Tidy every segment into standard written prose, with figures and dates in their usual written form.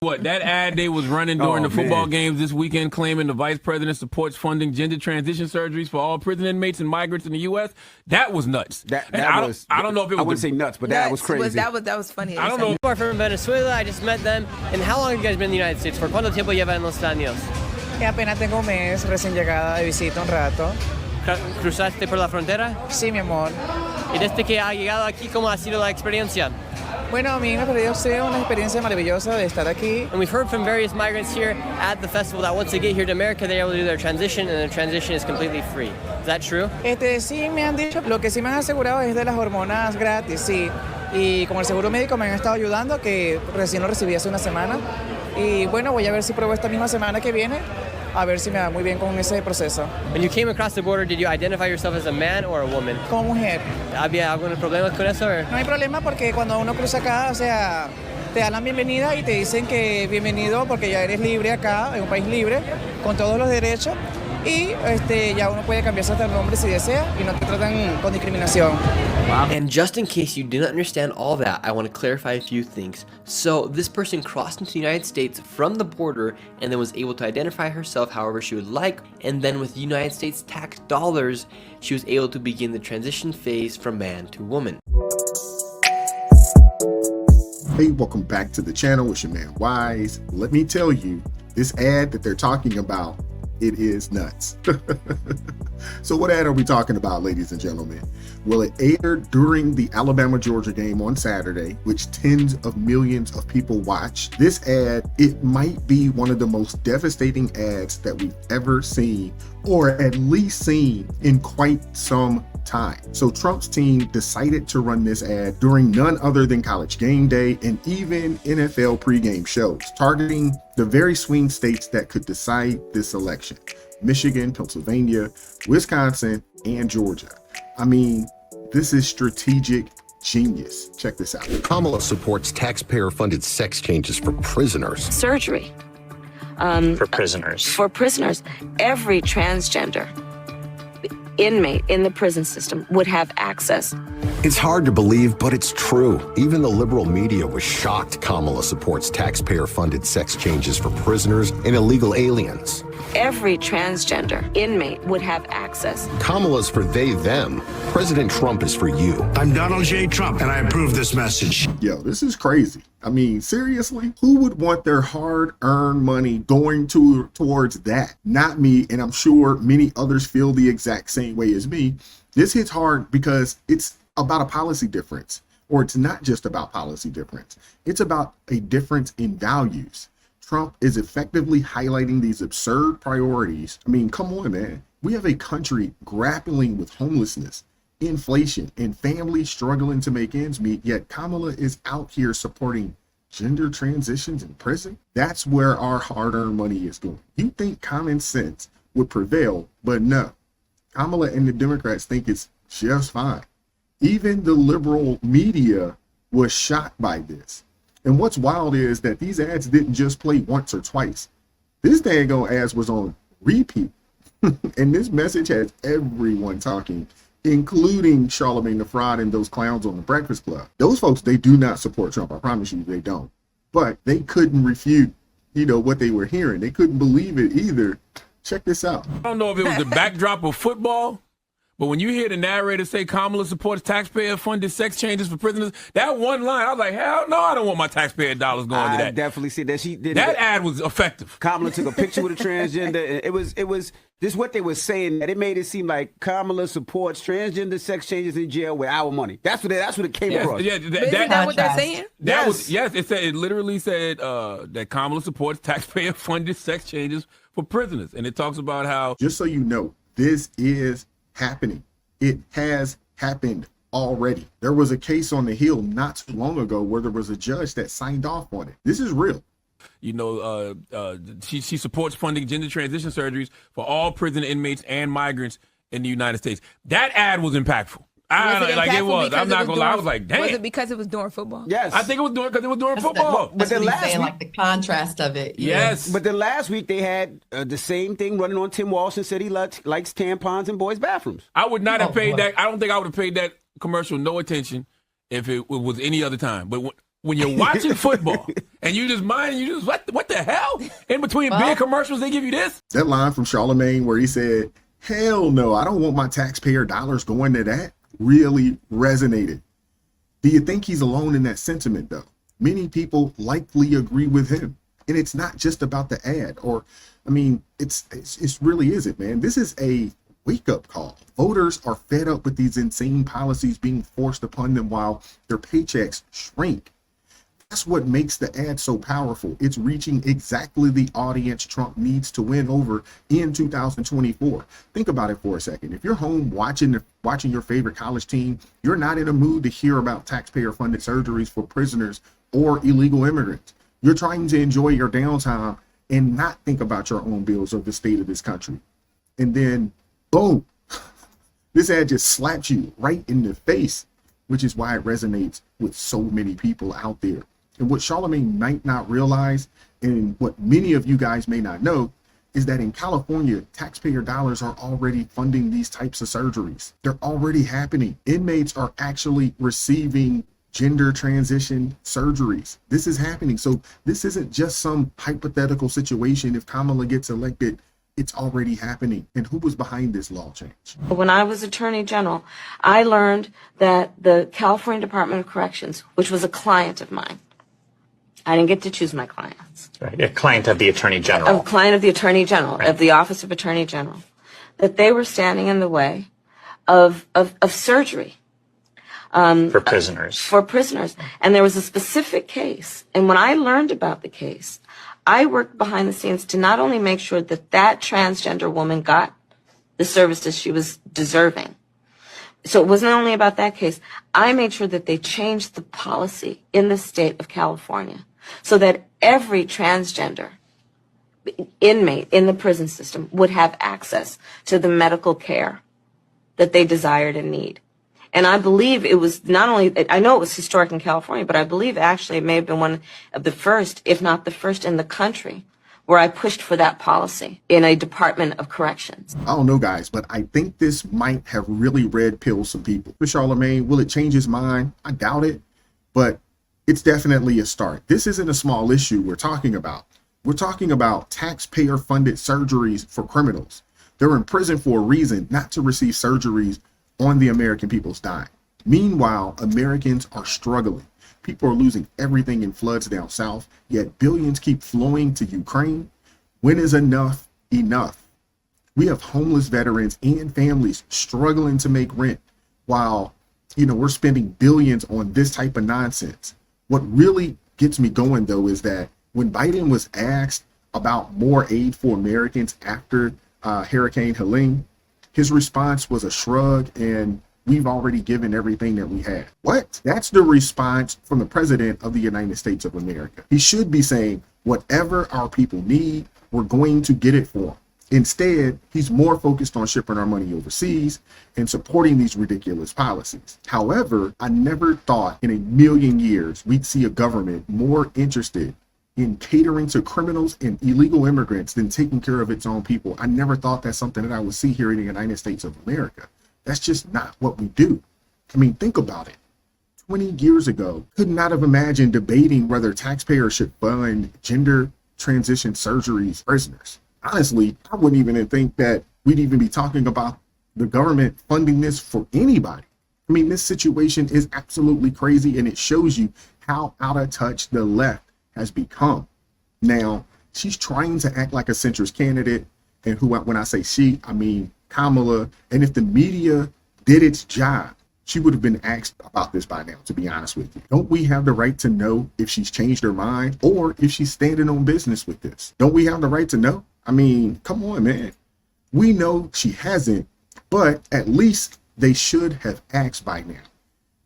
What, that ad they was running during the football games this weekend claiming the vice president supports funding gender transition surgeries for all prison inmates and migrants in the U.S., that was nuts. I don't know if it was... I wouldn't say nuts, but that was crazy. That was funny. I don't know. People are from Venezuela. I just met them. And how long have you guys been in the United States? ¿Por cuánto tiempo llevan en los Estados Unidos? Apenas tengo un mes, recién llegada de visita un rato. ¿Cruzaste por la frontera? Sí, mi amor. Y desde que ha llegado aquí, ¿cómo ha sido la experiencia? Bueno, a mí me ha parecido una experiencia maravillosa de estar aquí. And we've heard from various migrants here at the festival that once they get here to America, they're able to do their transition, and their transition is completely free. Is that true? Sí, me han dicho, lo que sí me han asegurado es de las hormonas gratis, sí. Y como el seguro médico me han estado ayudando, que recién lo recibí hace una semana. Y bueno, voy a ver si pruebo esta misma semana que viene, a ver si me va muy bien con ese proceso. When you came across the border, did you identify yourself as a man or a woman? Como mujer. ¿Había algún problema con eso? No hay problema porque cuando uno cruza acá, o sea, te dan la bienvenida y te dicen que bienvenido porque ya eres libre acá, en un país libre, con todos los derechos. Y ya uno puede cambiarse hasta el nombre si desea y no te tratan con discriminación. Wow. And just in case you didn't understand all that, I want to clarify a few things. So this person crossed into the United States from the border and then was able to identify herself however she would like, and then with United States tax dollars, she was able to begin the transition phase from man to woman. Hey, welcome back to the channel. It's your man Wise. Let me tell you, this ad that they're talking about, it is nuts. So what ad are we talking about, ladies and gentlemen? Well, it aired during the Alabama-Georgia game on Saturday, which tens of millions of people watched. This ad, it might be one of the most devastating ads that we've ever seen, or at least seen in quite some time. So Trump's team decided to run this ad during none other than College Game Day and even NFL pregame shows, targeting the very swing states that could decide this election: Michigan, Pennsylvania, Wisconsin, and Georgia. I mean, this is strategic genius. Check this out. Kamala supports taxpayer-funded sex changes for prisoners. Surgery. For prisoners. For prisoners. Every transgender inmate in the prison system would have access. It's hard to believe, but it's true. Even the liberal media was shocked Kamala supports taxpayer-funded sex changes for prisoners and illegal aliens. Every transgender inmate would have access. Kamala's for they, them. President Trump is for you. I'm Donald J. Trump, and I approve this message. Yo, this is crazy. I mean, seriously, who would want their hard-earned money going towards that? Not me, and I'm sure many others feel the exact same way as me. This hits hard because it's about a policy difference, or it's not just about policy difference. It's about a difference in values. Trump is effectively highlighting these absurd priorities. I mean, come on, man. We have a country grappling with homelessness, inflation, and families struggling to make ends meet, yet Kamala is out here supporting gender transitions in prison. That's where our hard-earned money is going. You think common sense would prevail, but no. Kamala and the Democrats think it's just fine. Even the liberal media was shocked by this. And what's wild is that these ads didn't just play once or twice. This daggone ads was on repeat. And this message has everyone talking, including Charlemagne the Fraud and those clowns on the Breakfast Club. Those folks, they do not support Trump. I promise you they don't. But they couldn't refute, what they were hearing. They couldn't believe it either. Check this out. I don't know if it was the backdrop of football, but when you hear the narrator say Kamala supports taxpayer-funded sex changes for prisoners, that one line, I was like, hell no, I don't want my taxpayer dollars going to that. I definitely see that. She did that ad was effective. Kamala took a picture with a transgender. It was this what they were saying, that it made it seem like Kamala supports transgender sex changes in jail with our money. That's what it came across. Yeah, is that what they're saying? It literally said that Kamala supports taxpayer-funded sex changes for prisoners, and it talks about how, just so you know, this is happening. It has happened already. There was a case on the Hill not too long ago where there was a judge that signed off on it. This is real. She supports funding gender transition surgeries for all prison inmates and migrants in the United States. That ad was impactful. It was. I'm not gonna lie. I was like, damn. Was it because it was during football? Yes. I think it was because it was during football. But then last week, like the contrast of it. Yes. But then last week they had the same thing running on Tim Walsh and said he likes tampons in boys' bathrooms. I would not have paid that. I don't think I would have paid that commercial no attention if it was any other time. But when you're watching football and you just what the hell? In between big commercials, they give you this? That line from Charlemagne where he said, hell no, I don't want my taxpayer dollars going to that, really resonated. Do you think he's alone in that sentiment, though? Many people likely agree with him. And it's not just about the ad, or, I mean, it's really isn't, man. This is a wake-up call. Voters are fed up with these insane policies being forced upon them while their paychecks shrink. That's what makes the ad so powerful. It's reaching exactly the audience Trump needs to win over in 2024. Think about it for a second. If you're home watching your favorite college team, you're not in a mood to hear about taxpayer-funded surgeries for prisoners or illegal immigrants. You're trying to enjoy your downtime and not think about your own bills or the state of this country. And then, boom, this ad just slaps you right in the face, which is why it resonates with so many people out there. And what Charlemagne might not realize, and what many of you guys may not know, is that in California, taxpayer dollars are already funding these types of surgeries. They're already happening. Inmates are actually receiving gender transition surgeries. This is happening. So this isn't just some hypothetical situation. If Kamala gets elected, it's already happening. And who was behind this law change? When I was Attorney General, I learned that the California Department of Corrections, which was a client of mine, I didn't get to choose my clients. Right. A client of the Attorney General. A client of the Attorney General, right. Of the Office of Attorney General, that they were standing in the way of surgery. For prisoners. For prisoners. And there was a specific case. And when I learned about the case, I worked behind the scenes to not only make sure that that transgender woman got the services she was deserving. So it wasn't only about that case. I made sure that they changed the policy in the state of California so that every transgender inmate in the prison system would have access to the medical care that they desired and need. And I believe it was not only, I know it was historic in California, but I believe actually it may have been one of the first, if not the first in the country, where I pushed for that policy in a Department of Corrections. I don't know, guys, but I think this might have really red pilled some people. For Charlemagne, will it change his mind? I doubt it, but it's definitely a start. This isn't a small issue we're talking about. We're talking about taxpayer-funded surgeries for criminals. They're in prison for a reason, not to receive surgeries on the American people's dime. Meanwhile, Americans are struggling. People are losing everything in floods down south, yet billions keep flowing to Ukraine. When is enough enough? We have homeless veterans and families struggling to make rent while, we're spending billions on this type of nonsense. What really gets me going, though, is that when Biden was asked about more aid for Americans after Hurricane Helene, his response was a shrug and we've already given everything that we had. What? That's the response from the president of the United States of America. He should be saying, whatever our people need, we're going to get it for them. Instead, he's more focused on shipping our money overseas and supporting these ridiculous policies. However, I never thought in a million years we'd see a government more interested in catering to criminals and illegal immigrants than taking care of its own people. I never thought that's something that I would see here in the United States of America. That's just not what we do. I mean, think about it. 20 years ago, could not have imagined debating whether taxpayers should fund gender transition surgeries for prisoners. Honestly, I wouldn't even think that we'd even be talking about the government funding this for anybody. I mean, this situation is absolutely crazy, and it shows you how out of touch the left has become. Now, she's trying to act like a centrist candidate, and when I say she, I mean Kamala. And if the media did its job, she would have been asked about this by now, to be honest with you. Don't we have the right to know if she's changed her mind or if she's standing on business with this? Don't we have the right to know? I mean, come on, man. We know she hasn't, but at least they should have asked by now.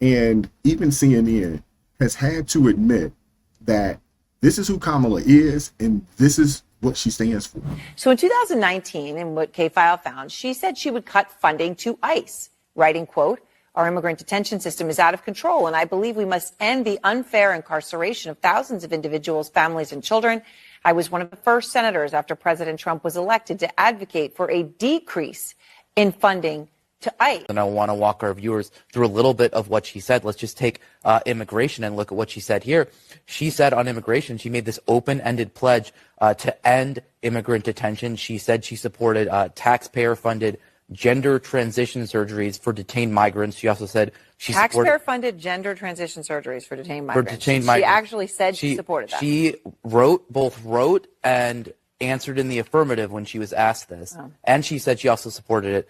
And even CNN has had to admit that this is who Kamala is, and this is what she stands for. So in 2019, in what K-File found, she said she would cut funding to ICE, writing, quote, "Our immigrant detention system is out of control, and I believe we must end the unfair incarceration of thousands of individuals, families, and children. I was one of the first senators after President Trump was elected to advocate for a decrease in funding to ICE. And I want to walk our viewers through a little bit of what she said. Let's just take immigration and look at what she said here. She said on immigration, she made this open-ended pledge to end immigrant detention. She said she supported taxpayer-funded gender transition surgeries for detained migrants. She also said she supported Taxpayer-funded gender transition surgeries for detained migrants. She actually said she supported that. She both wrote and answered in the affirmative when she was asked this. And she said she also supported it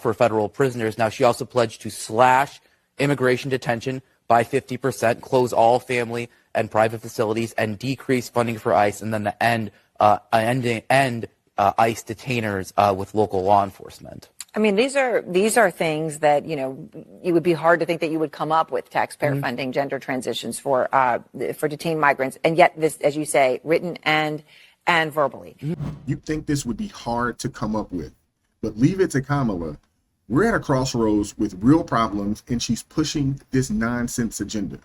for federal prisoners. Now, she also pledged to slash immigration detention by 50%, close all family and private facilities, and decrease funding for ICE, and then end ICE detainers with local law enforcement. I mean, these are things that, you know, it would be hard to think that you would come up with taxpayer funding gender transitions for detained migrants, and yet this, as you say, written and verbally. You'd think this would be hard to come up with, but leave it to Kamala. We're at a crossroads with real problems, and she's pushing this nonsense agenda.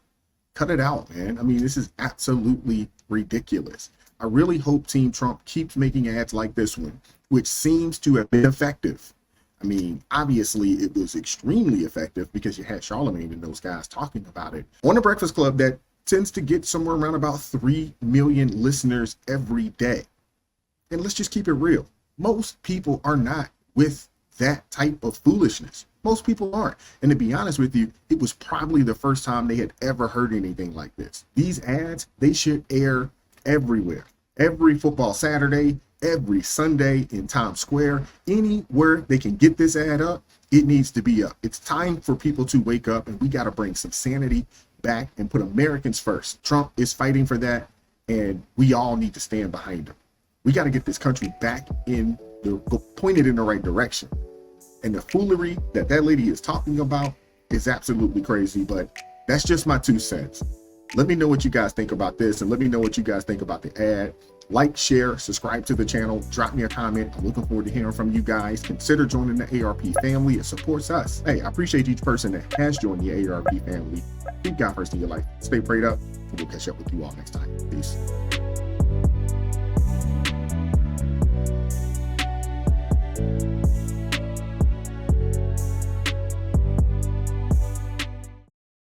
Cut it out, man. I mean, this is absolutely ridiculous. I really hope Team Trump keeps making ads like this one, which seems to have been effective. I mean, obviously it was extremely effective because you had Charlemagne and those guys talking about it on the Breakfast Club that tends to get somewhere around about 3 million listeners every day. And let's just keep it real. Most people are not with that type of foolishness. Most people aren't. And to be honest with you, it was probably the first time they had ever heard anything like this. These ads, they should air everywhere. Every football Saturday, every Sunday in Times Square, anywhere they can get this ad up, it needs to be up. It's time for people to wake up, and we got to bring some sanity back and put Americans first. Trump is fighting for that, and we all need to stand behind him. We got to get this country back pointed in the right direction. And the foolery that lady is talking about is absolutely crazy, but that's just my 2 cents. Let me know what you guys think about this, and let me know what you guys think about the ad. Like, share, subscribe to the channel, drop me a comment. I'm looking forward to hearing from you guys. Consider joining the ARP family. It supports us. Hey, I appreciate each person that has joined the ARP family. Keep God first in your life. Stay prayed up, and we'll catch up with you all next time. Peace.